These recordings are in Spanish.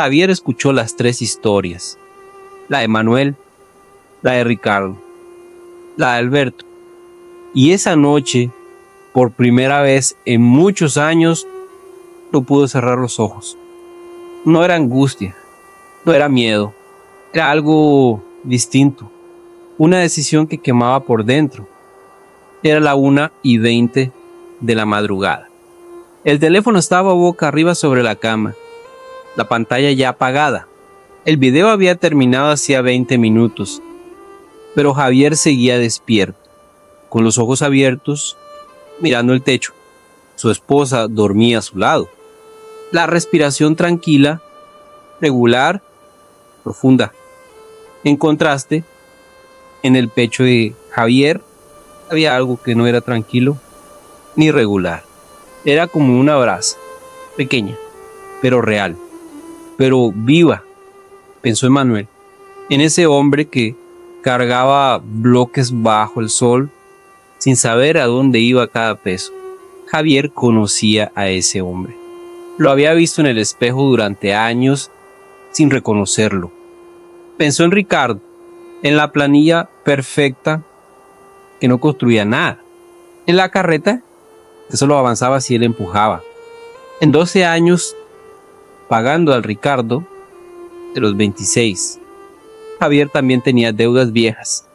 Javier escuchó las tres historias, la de Manuel, la de Ricardo, la de Alberto, y esa noche, por primera vez en muchos años, no pudo cerrar los ojos. No era angustia, no era miedo, era algo distinto, una decisión que quemaba por dentro. Era la 1:20 de la madrugada. El teléfono estaba boca arriba sobre la cama, la pantalla ya apagada. El video había terminado hacía 20 minutos, pero Javier seguía despierto, con los ojos abiertos, mirando el techo. Su esposa dormía a su lado. La respiración tranquila, regular, profunda. En contraste, en el pecho de Javier había algo que no era tranquilo ni regular. Era como una brasa, pequeña, pero real, pero viva. Pensó en Manuel, en ese hombre que cargaba bloques bajo el sol sin saber a dónde iba cada peso. Javier conocía a ese hombre. Lo había visto en el espejo durante años sin reconocerlo. Pensó en Ricardo, en la planilla perfecta que no construía nada, en la carreta que solo avanzaba si él empujaba. En 12 años, pagando al Ricardo de los 26, Javier también tenía deudas viejas,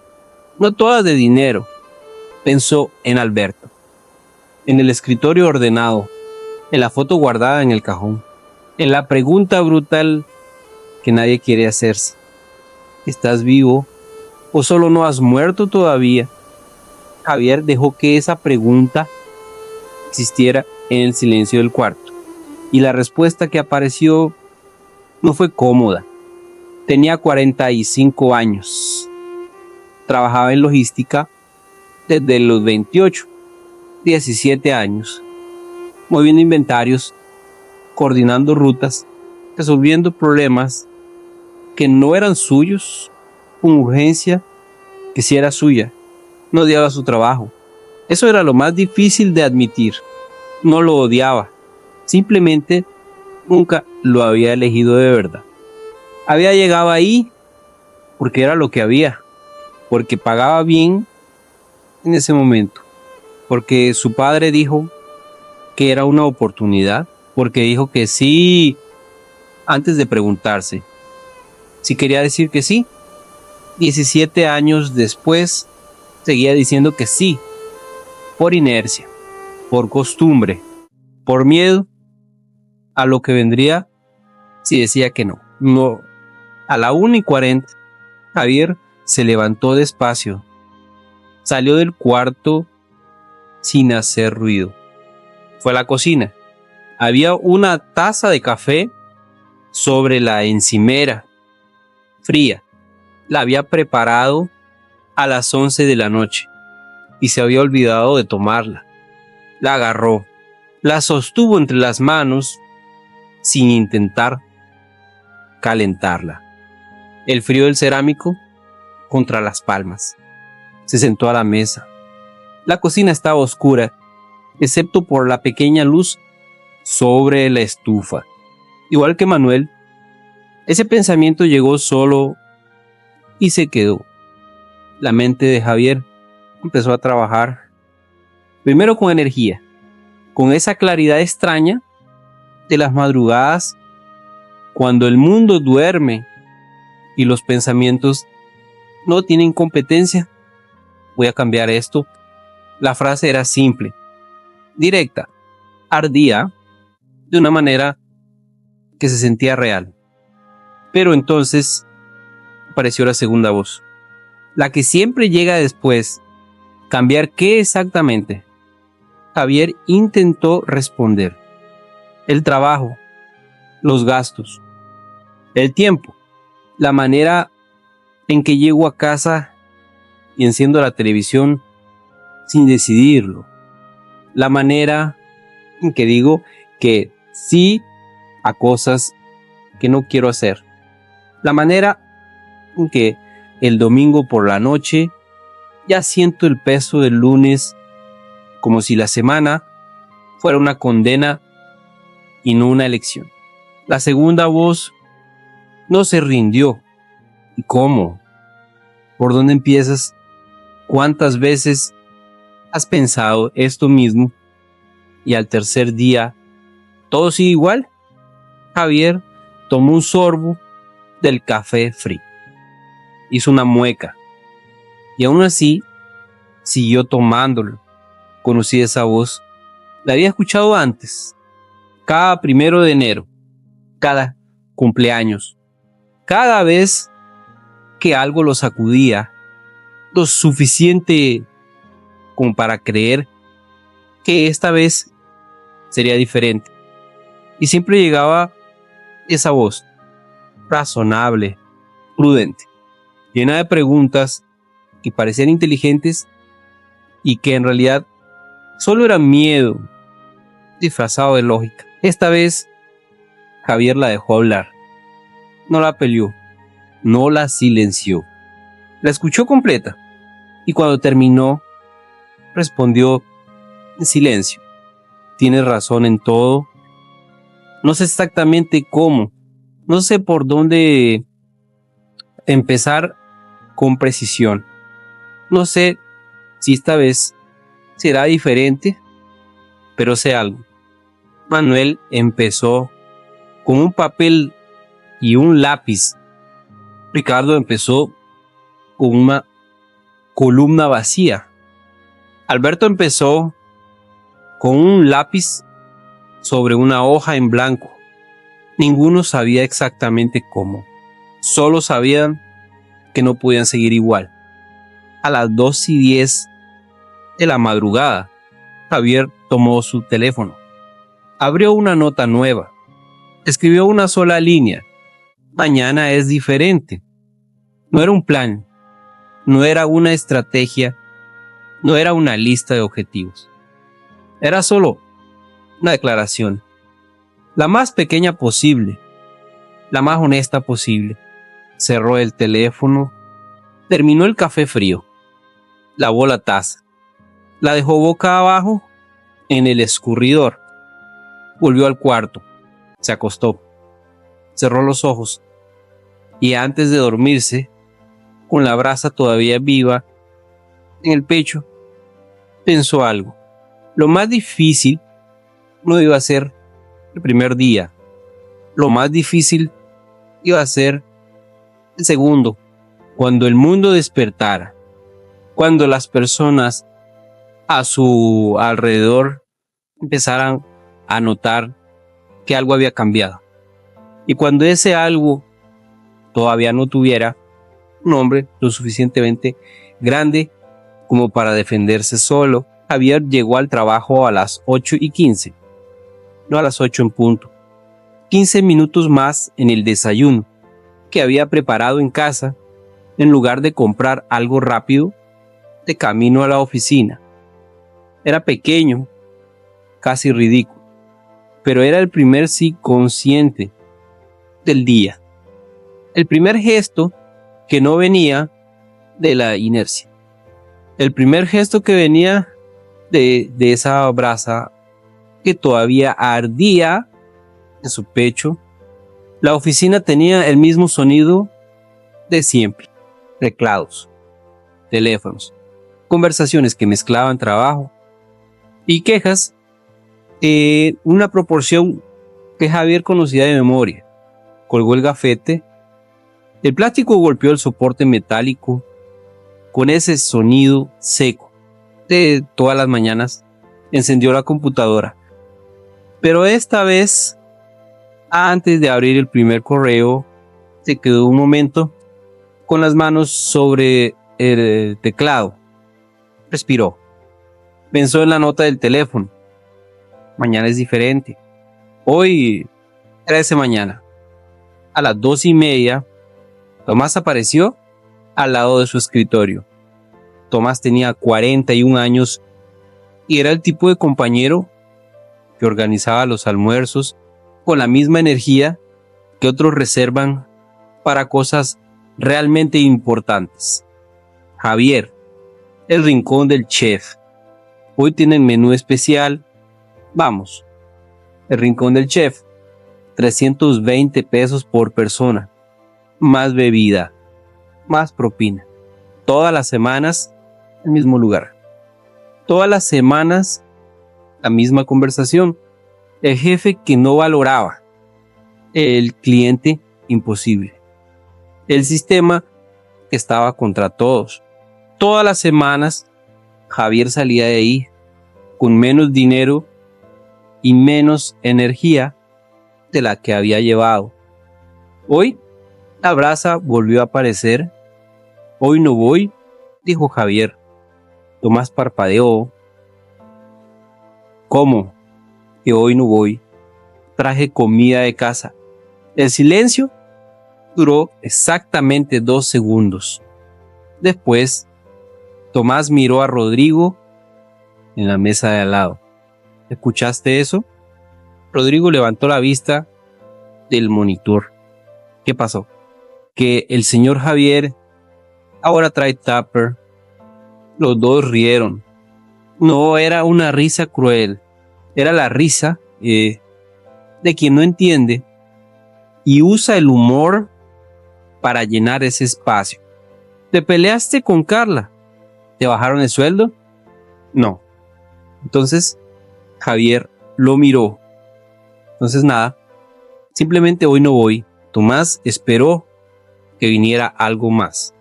no todas de dinero. Pensó en Alberto, en el escritorio ordenado, en la foto guardada en el cajón, en la pregunta brutal que nadie quiere hacerse: ¿estás vivo o solo no has muerto todavía? Javier dejó que esa pregunta existiera en el silencio del cuarto, y la respuesta que apareció no fue cómoda. Tenía 45 años. Trabajaba en logística desde los 28, 17 años, moviendo inventarios, coordinando rutas, resolviendo problemas que no eran suyos, con urgencia que sí era suya. No odiaba su trabajo. Eso era lo más difícil de admitir. No lo odiaba. Simplemente nunca lo había elegido de verdad. Había llegado ahí porque era lo que había, porque pagaba bien en ese momento, porque su padre dijo que era una oportunidad, porque dijo que sí antes de preguntarse si quería decir que sí. 17 años después seguía diciendo que sí, por inercia, por costumbre, por miedo a lo que vendría si decía que no. No. A la 1:40, Javier se levantó despacio, salió del cuarto sin hacer ruido. Fue a la cocina. Había una taza de café sobre la encimera, fría. La había preparado a las 11 de la noche y se había olvidado de tomarla. La agarró, la sostuvo entre las manos sin intentar calentarla. El frío del cerámico contra las palmas. Se sentó a la mesa. La cocina estaba oscura, excepto por la pequeña luz sobre la estufa. Igual que Manuel, ese pensamiento llegó solo y se quedó. La mente de Javier empezó a trabajar, primero con energía, con esa claridad extraña de las madrugadas cuando el mundo duerme y los pensamientos no tienen competencia. Voy a cambiar esto. La frase era simple, directa, ardía de una manera que se sentía real. Pero entonces apareció la segunda voz, la que siempre llega después. ¿Cambiar qué exactamente? Javier intentó responder. El trabajo, los gastos, el tiempo, la manera en que llego a casa y enciendo la televisión sin decidirlo, la manera en que digo que sí a cosas que no quiero hacer, la manera en que el domingo por la noche ya siento el peso del lunes, como si la semana fuera una condena y no una elección. La segunda voz No se rindió. ¿Y cómo? ¿Por dónde empiezas? ¿Cuántas veces has pensado esto mismo y al tercer día todo sigue igual? Javier tomó un sorbo del café frío, hizo una mueca y aún así siguió tomándolo. Conocí esa voz, la había escuchado antes, cada 1 de enero, cada cumpleaños, cada vez que algo lo sacudía, lo suficiente como para creer que esta vez sería diferente. Y siempre llegaba esa voz, razonable, prudente, llena de preguntas que parecían inteligentes y que en realidad solo era miedo disfrazado de lógica. Esta vez Javier la dejó hablar. No la peleó, no la silenció. La escuchó completa y cuando terminó respondió en silencio. Tienes razón en todo. No sé exactamente cómo, no sé por dónde empezar con precisión. No sé si esta vez será diferente, pero sé algo. Manuel empezó con un papel y un lápiz. Ricardo empezó con una columna vacía. Alberto empezó con un lápiz sobre una hoja en blanco. Ninguno sabía exactamente cómo. Solo sabían que no podían seguir igual. A las 2:10 de la madrugada, Javier tomó su teléfono. Abrió una nota nueva. Escribió una sola línea. Mañana es diferente. No era un plan. No era una estrategia. No era una lista de objetivos. Era solo una declaración. La más pequeña posible. La más honesta posible. Cerró el teléfono. Terminó el café frío. Lavó la taza. La dejó boca abajo en el escurridor. Volvió al cuarto. Se acostó. Cerró los ojos. Y antes de dormirse, con la brasa todavía viva en el pecho, pensó algo. Lo más difícil no iba a ser el primer día. Lo más difícil iba a ser el segundo, cuando el mundo despertara, cuando las personas a su alrededor empezaran a notar que algo había cambiado. Y cuando ese algo todavía no tuviera un hombre lo suficientemente grande como para defenderse solo, Javier llegó al trabajo a las 8:15, no a las 8 en punto. 15 minutos más en el desayuno que había preparado en casa, en lugar de comprar algo rápido de camino a la oficina. Era pequeño, casi ridículo, pero era el primer sí consciente del día. El primer gesto que no venía de la inercia. El primer gesto que venía de esa brasa que todavía ardía en su pecho. La oficina tenía el mismo sonido de siempre. Teclados, teléfonos, conversaciones que mezclaban trabajo y quejas en una proporción que Javier conocía de memoria. Colgó el gafete. El plástico golpeó el soporte metálico con ese sonido seco de todas las mañanas. Encendió la computadora. Pero esta vez, antes de abrir el primer correo, se quedó un momento con las manos sobre el teclado. Respiró. Pensó en la nota del teléfono. Mañana es diferente. Hoy era ese mañana. A las 2:30, Tomás apareció al lado de su escritorio. Tomás tenía 41 años y era el tipo de compañero que organizaba los almuerzos con la misma energía que otros reservan para cosas realmente importantes. Javier, el rincón del chef. Hoy tienen menú especial. Vamos, el rincón del chef. 320 pesos por persona. más bebida, más propina. Todas las semanas, el mismo lugar. Todas las semanas, la misma conversación. El jefe que no valoraba. El cliente imposible. El sistema que estaba contra todos. Todas las semanas, Javier salía de ahí con menos dinero y menos energía de la que había llevado. Hoy, la brasa volvió a aparecer. Hoy no voy, dijo Javier. Tomás parpadeó. ¿Cómo? Que hoy no voy. Traje comida de casa. El silencio duró exactamente 2 segundos. Después, Tomás miró a Rodrigo en la mesa de al lado. ¿Escuchaste eso? Rodrigo levantó la vista del monitor. ¿Qué pasó? Que el señor Javier ahora trae tupper. Los dos rieron. No era una risa cruel. Era la risa de quien no entiende y usa el humor para llenar ese espacio. ¿Te peleaste con Carla? ¿Te bajaron el sueldo? No. Entonces Javier lo miró. Entonces nada, simplemente hoy no voy. Tomás esperó que viniera algo más.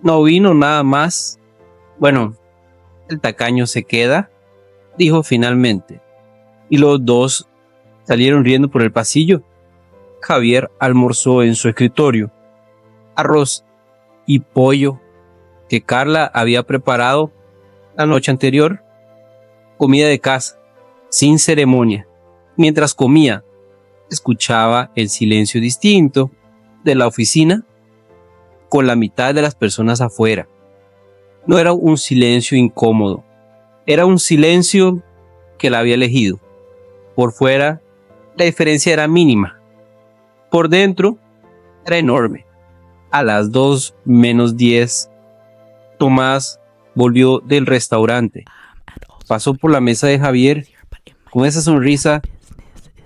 No vino nada más. Bueno, el tacaño se queda, dijo finalmente. Y los dos salieron riendo por el pasillo. Javier almorzó en su escritorio. Arroz y pollo que Carla había preparado la noche anterior. Comida de casa, sin ceremonia. Mientras comía, escuchaba el silencio distinto de la oficina con la mitad de las personas afuera. No era un silencio incómodo, era un silencio que la había elegido. Por fuera, la diferencia era mínima. Por dentro, era enorme. A las 2:10, Tomás volvió del restaurante. Pasó por la mesa de Javier con esa sonrisa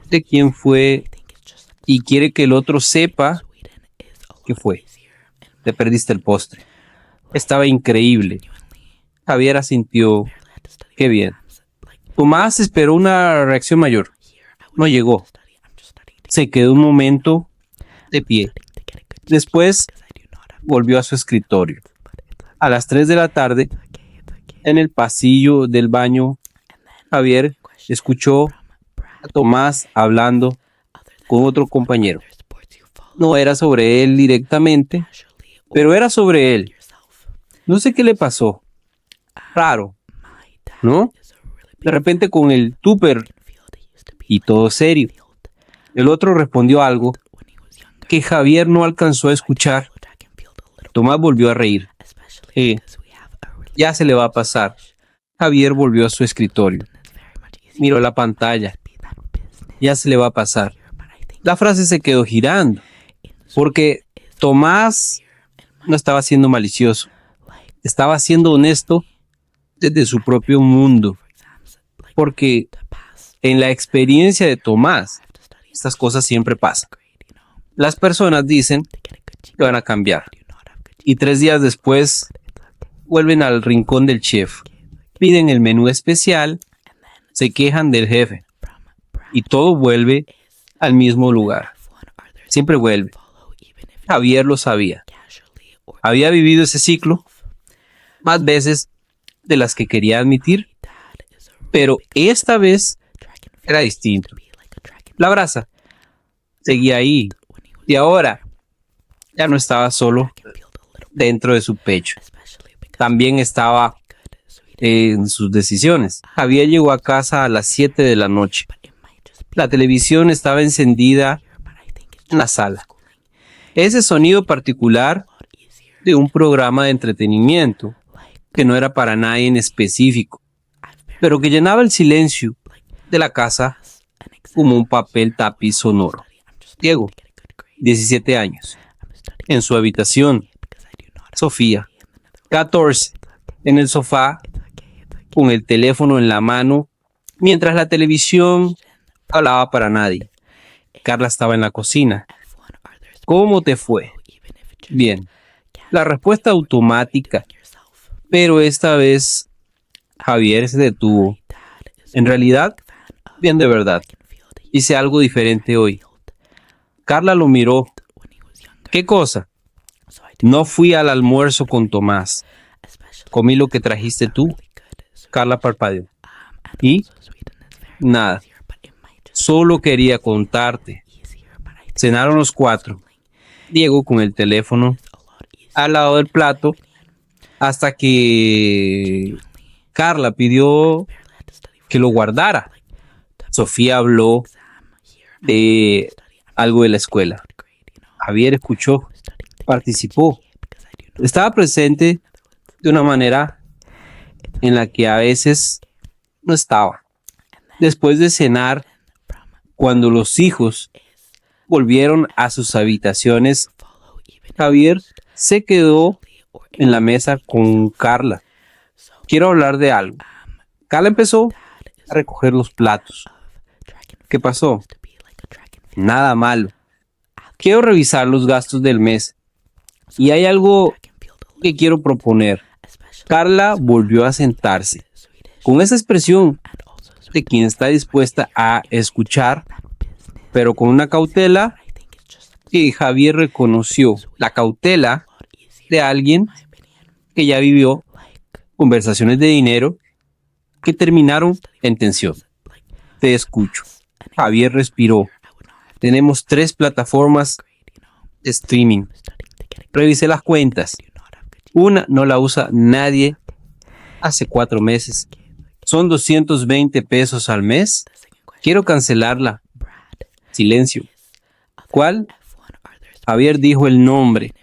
de quien fue y quiere que el otro sepa que fue. Te perdiste el postre. Estaba increíble. Javier asintió. Qué bien. Tomás esperó una reacción mayor. No llegó. Se quedó un momento de pie. Después volvió a su escritorio. A las 3 de la tarde, en el pasillo del baño, Javier escuchó a Tomás hablando con otro compañero. No era sobre él directamente, pero era sobre él. No sé qué le pasó. Raro, ¿no? De repente con el tupper y todo serio. El otro respondió algo que Javier no alcanzó a escuchar. Tomás volvió a reír. Ya se le va a pasar. Javier volvió a su escritorio. Miró la pantalla. Ya se le va a pasar. La frase se quedó girando, porque Tomás no estaba siendo malicioso. Estaba siendo honesto desde su propio mundo. Porque en la experiencia de Tomás, estas cosas siempre pasan. Las personas dicen que van a cambiar. Y 3 días después, vuelven al rincón del chef. Piden el menú especial, se quejan del jefe. Y todo vuelve al mismo lugar. Siempre vuelve. Javier lo sabía. Había vivido ese ciclo más veces de las que quería admitir, pero esta vez era distinto. La brasa seguía ahí y ahora ya no estaba solo dentro de su pecho. También estaba en sus decisiones. Javier llegó a casa a las 7 de la noche. La televisión estaba encendida en la sala. Ese sonido particular de un programa de entretenimiento que no era para nadie en específico, pero que llenaba el silencio de la casa como un papel tapiz sonoro. Diego, 17 años, en su habitación. Sofía, 14, en el sofá, con el teléfono en la mano, mientras la televisión hablaba para nadie. Carla estaba en la cocina. ¿Cómo te fue? Bien, la respuesta automática, pero esta vez Javier se detuvo. En realidad, bien de verdad, hice algo diferente hoy. Carla lo miró. ¿Qué cosa? No fui al almuerzo con Tomás. Comí lo que trajiste tú. Carla parpadeó. ¿Y? Nada. Solo quería contarte. Cenaron los 4. Diego con el teléfono al lado del plato hasta que Carla pidió que lo guardara. Sofía habló de algo de la escuela. Javier escuchó, participó. Estaba presente de una manera en la que a veces no estaba. Después de cenar, cuando los hijos volvieron a sus habitaciones, Javier se quedó en la mesa con Carla. Quiero hablar de algo. Carla empezó a recoger los platos. ¿Qué pasó? Nada malo. Quiero revisar los gastos del mes. Y hay algo que quiero proponer. Carla volvió a sentarse, con esa expresión de quien está dispuesta a escuchar, pero con una cautela que Javier reconoció. La cautela de alguien que ya vivió conversaciones de dinero que terminaron en tensión. Te escucho. Javier respiró. Tenemos 3 plataformas de streaming. Revisé las cuentas. Una no la usa nadie hace 4 meses. Son 220 pesos al mes. Quiero cancelarla. Silencio. ¿Cuál? Javier dijo el nombre.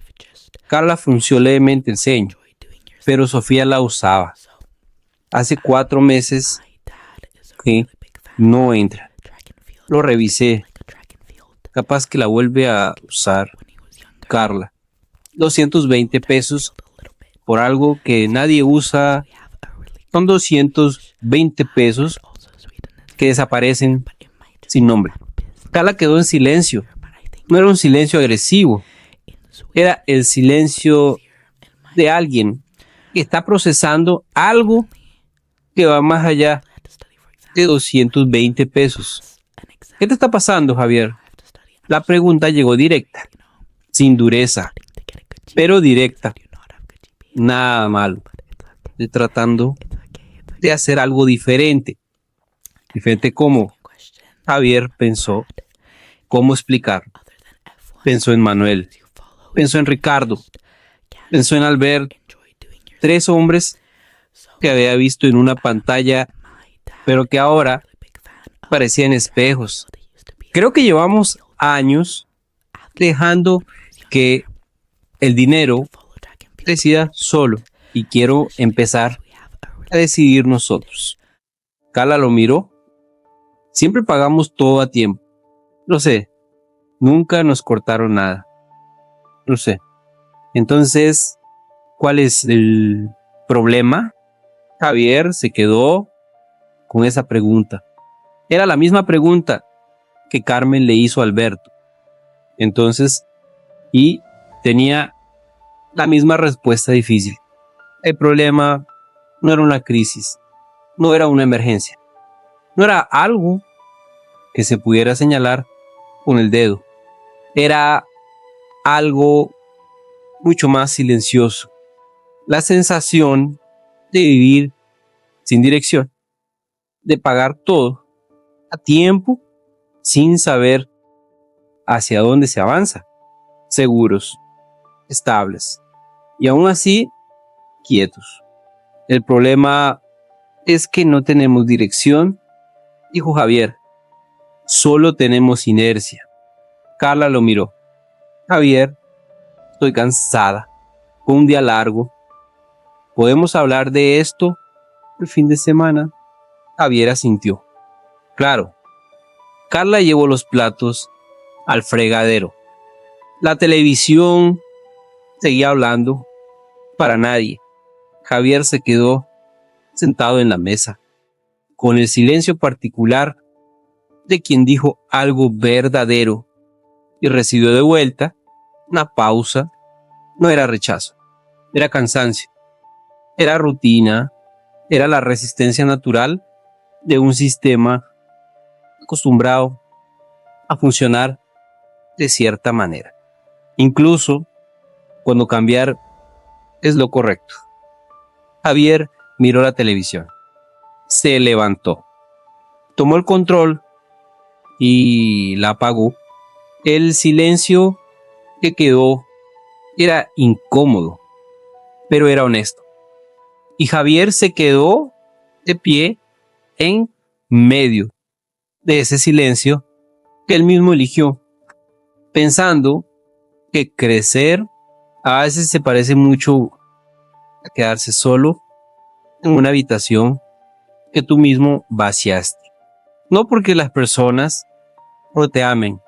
Carla frunció levemente el ceño, pero Sofía la usaba. Hace 4 meses que no entra. Lo revisé. Capaz que la vuelve a usar. Carla. 220 pesos por algo que nadie usa. Son 220 pesos que desaparecen sin nombre. Carla quedó en silencio. No era un silencio agresivo. Era el silencio de alguien que está procesando algo que va más allá de 220 pesos. ¿Qué te está pasando, Javier? La pregunta llegó directa, sin dureza, pero directa. Nada malo. Estoy tratando de hacer algo diferente. ¿Diferente cómo? Javier pensó cómo explicar. Pensó en Manuel. Pensó en Ricardo. Pensó en Albert. 3 hombres que había visto en una pantalla, pero que ahora parecían espejos. Creo que llevamos años dejando que el dinero decida solo y quiero empezar a decidir nosotros. Carla lo miró. Siempre pagamos todo a tiempo. Lo sé. Nunca nos cortaron nada. Lo sé. Entonces, ¿cuál es el problema? Javier se quedó con esa pregunta. Era la misma pregunta que Carmen le hizo a Alberto. Entonces, y tenía la misma respuesta difícil. El problema no era una crisis, no era una emergencia, no era algo que se pudiera señalar con el dedo. Era algo mucho más silencioso. La sensación de vivir sin dirección, de pagar todo a tiempo sin saber hacia dónde se avanza. Seguros, estables y aún así quietos. El problema es que no tenemos dirección, dijo Javier. Solo tenemos inercia. Carla lo miró. Javier, estoy cansada. Fue un día largo. ¿Podemos hablar de esto el fin de semana? Javier asintió. Claro. Carla llevó los platos al fregadero. La televisión seguía hablando para nadie. Javier se quedó sentado en la mesa, con el silencio particular de quien dijo algo verdadero y recibió de vuelta una pausa No era rechazo, era cansancio, era rutina, era la resistencia natural de un sistema acostumbrado a funcionar de cierta manera, incluso cuando cambiar es lo correcto. Javier miró la televisión, se levantó, tomó el control y la apagó. El silencio que quedó era incómodo, pero era honesto. Y Javier se quedó de pie en medio de ese silencio que él mismo eligió, pensando que crecer a veces se parece mucho a quedarse solo en una habitación que tú mismo vaciaste. No porque las personas no te amen,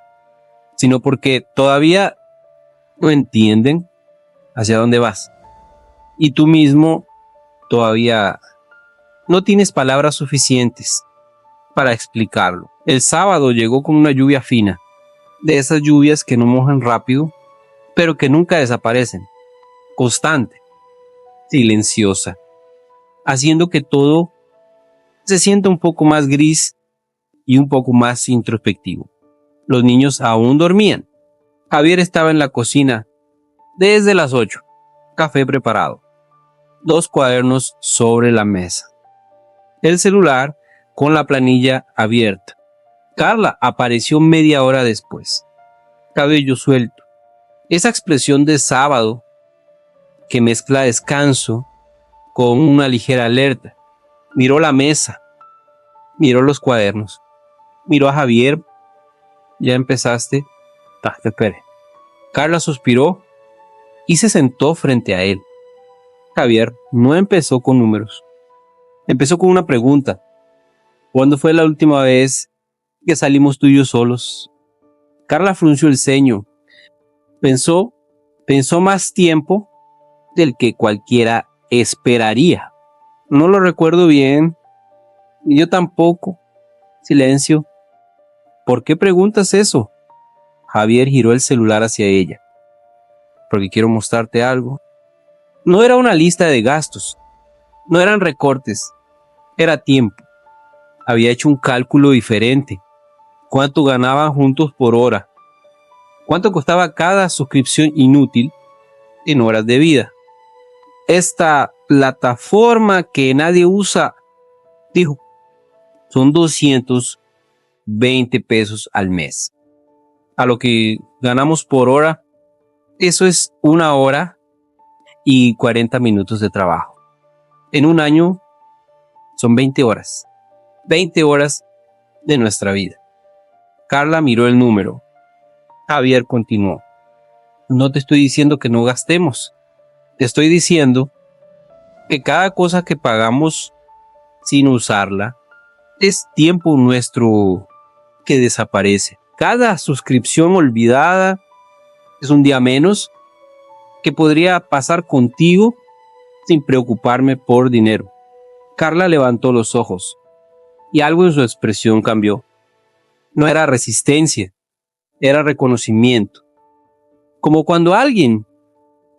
sino porque todavía no entienden hacia dónde vas. Y tú mismo todavía no tienes palabras suficientes para explicarlo. El sábado llegó con una lluvia fina, de esas lluvias que no mojan rápido, pero que nunca desaparecen, constante, silenciosa, haciendo que todo se sienta un poco más gris y un poco más introspectivo. Los niños aún dormían. Javier estaba en la cocina desde las 8, café preparado, 2 cuadernos sobre la mesa, el celular con la planilla abierta. Carla apareció media hora después, cabello suelto, esa expresión de sábado que mezcla descanso con una ligera alerta. Miró la mesa, miró los cuadernos, miró a Javier. Ya empezaste. Te esperé. Carla suspiró y se sentó frente a él. Javier no empezó con números. Empezó con una pregunta. ¿Cuándo fue la última vez que salimos tú y yo solos? Carla frunció el ceño. Pensó más tiempo del que cualquiera esperaría. No lo recuerdo bien. Ni yo tampoco. Silencio. ¿Por qué preguntas eso? Javier giró el celular hacia ella. Porque quiero mostrarte algo. No era una lista de gastos. No eran recortes. Era tiempo. Había hecho un cálculo diferente. ¿Cuánto ganaban juntos por hora? ¿Cuánto costaba cada suscripción inútil en horas de vida? Esta plataforma que nadie usa, dijo, son 220 pesos al mes. A lo que ganamos por hora, eso es 1 hora y 40 minutos de trabajo. En un año son 20 horas. 20 horas de nuestra vida. Carla miró el número. Javier continuó. No te estoy diciendo que no gastemos. Te estoy diciendo que cada cosa que pagamos sin usarla es tiempo nuestro que desaparece. Cada suscripción olvidada es un día menos que podría pasar contigo sin preocuparme por dinero. Carla levantó los ojos y algo en su expresión cambió. No era resistencia, era reconocimiento. Como cuando alguien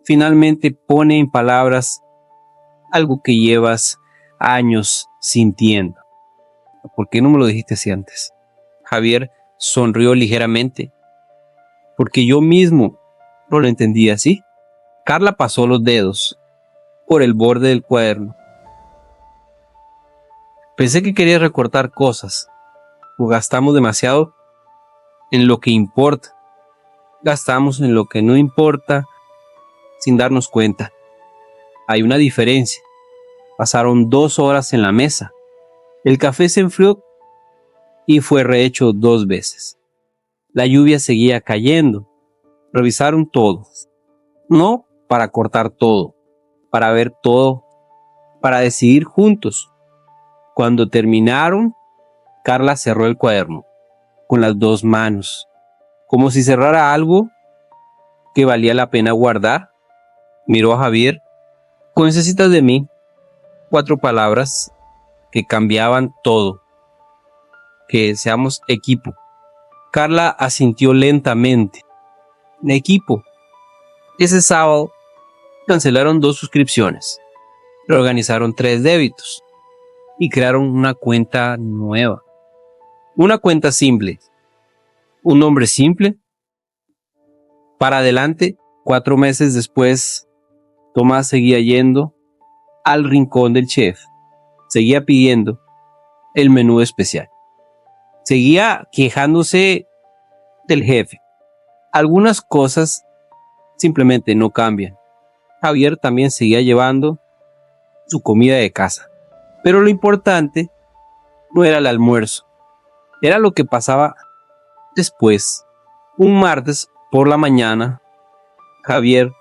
finalmente pone en palabras algo que llevas años sintiendo. ¿Por qué no me lo dijiste así antes? Javier sonrió ligeramente, porque yo mismo no lo entendía así. Carla pasó los dedos por el borde del cuaderno. Pensé que quería recortar cosas, o gastamos demasiado en lo que importa. Gastamos en lo que no importa sin darnos cuenta. Hay una diferencia. Pasaron 2 horas en la mesa. El café se enfrió y fue rehecho 2 veces. La lluvia seguía cayendo. Revisaron todo. No para cortar todo, para ver todo, para decidir juntos. Cuando terminaron, Carla cerró el cuaderno con las 2 manos, como si cerrara algo que valía la pena guardar. Miró a Javier. ¿Qué necesitas de mí? 4 palabras que cambiaban todo. Que seamos equipo. Carla asintió lentamente. Equipo. Ese sábado Cancelaron 2 suscripciones, reorganizaron 3 débitos y crearon una cuenta nueva. Una cuenta simple, un nombre simple. Para adelante, 4 meses después, Tomás seguía yendo al rincón del chef, seguía pidiendo el menú especial, seguía quejándose del jefe. Algunas cosas simplemente no cambian. Javier también seguía llevando su comida de casa, pero lo importante no era el almuerzo, era lo que pasaba después. Un martes por la mañana, Javier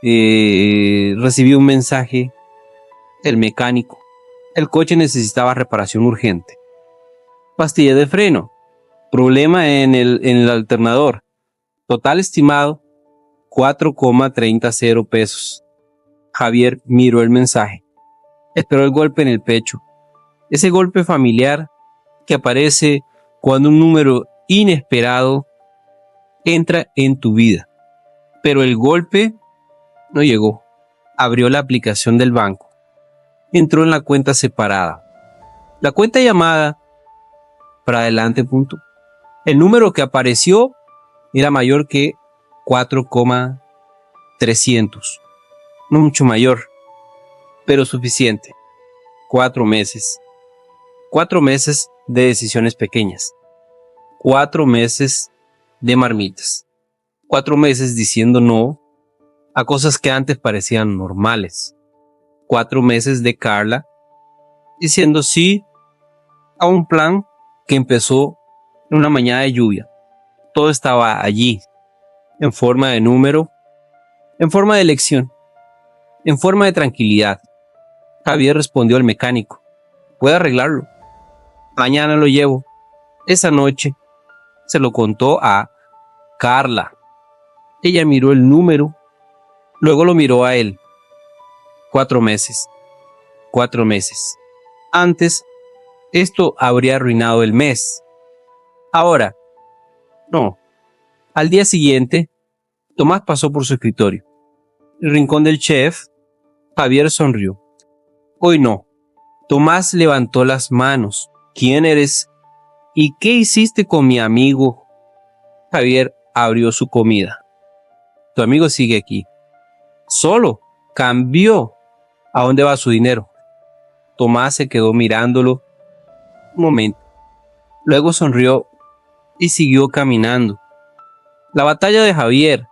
recibió un mensaje del mecánico. El coche necesitaba reparación urgente. Pastilla de freno, problema en el alternador. Total estimado 4,30 pesos. Javier miró el mensaje. Esperó el golpe en el pecho. Ese golpe familiar que aparece cuando un número inesperado entra en tu vida. Pero el golpe no llegó. Abrió la aplicación del banco. Entró en la cuenta separada. La cuenta llamada para adelante. El número que apareció era mayor que 4,300. No mucho mayor, pero suficiente. 4 meses. 4 meses de decisiones pequeñas. 4 meses de marmitas. 4 meses diciendo no a cosas que antes parecían normales. 4 meses de Carla diciendo sí a un plan que empezó en una mañana de lluvia. Todo estaba allí, en forma de número, en forma de elección, en forma de tranquilidad. Javier respondió al mecánico: puede arreglarlo, mañana lo llevo. Esa noche se lo contó a Carla. Ella miró el número, luego lo miró a él. 4 meses. 4 meses. Antes, esto habría arruinado el mes. Ahora, no. Al día siguiente, Tomás pasó por su escritorio. El rincón del chef, Javier sonrió. Hoy no. Tomás levantó las manos. ¿Quién eres? ¿Y qué hiciste con mi amigo? Javier abrió su comida. Tu amigo sigue aquí. Solo cambió. ¿A dónde va su dinero? Tomás se quedó mirándolo un momento. Luego sonrió y siguió caminando. La batalla de Javier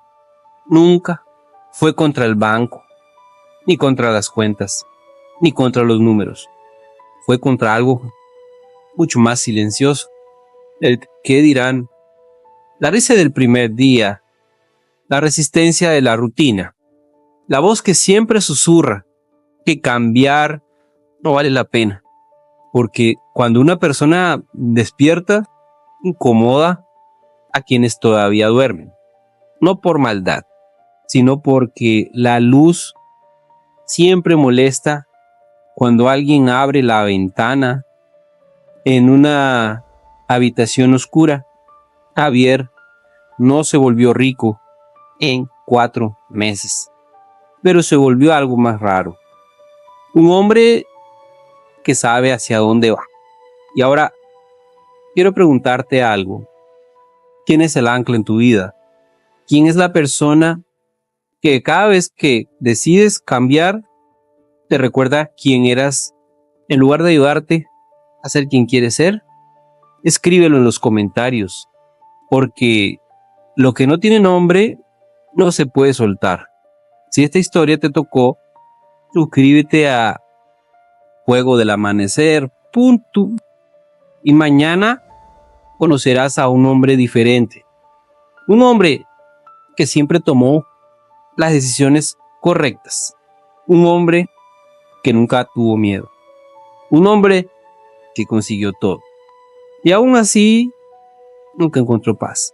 nunca fue contra el banco, ni contra las cuentas, ni contra los números. Fue contra algo mucho más silencioso. El qué dirán, la risa del primer día, la resistencia de la rutina, la voz que siempre susurra que cambiar no vale la pena, porque cuando una persona despierta, incomoda a quienes todavía duermen, no por maldad, sino porque la luz siempre molesta cuando alguien abre la ventana en una habitación oscura. Javier no se volvió rico en 4 meses, pero se volvió algo más raro. Un hombre que sabe hacia dónde va. Y ahora quiero preguntarte algo. ¿Quién es el ancla en tu vida? ¿Quién es la persona que cada vez que decides cambiar te recuerda quién eras en lugar de ayudarte a ser quien quieres ser? Escríbelo en los comentarios, porque lo que no tiene nombre no se puede soltar. Si esta historia te tocó, suscríbete a Juego del Amanecer. Y mañana conocerás a un hombre diferente. Un hombre que siempre tomó las decisiones correctas. Un hombre que nunca tuvo miedo. Un hombre que consiguió todo. Y aún así, nunca encontró paz.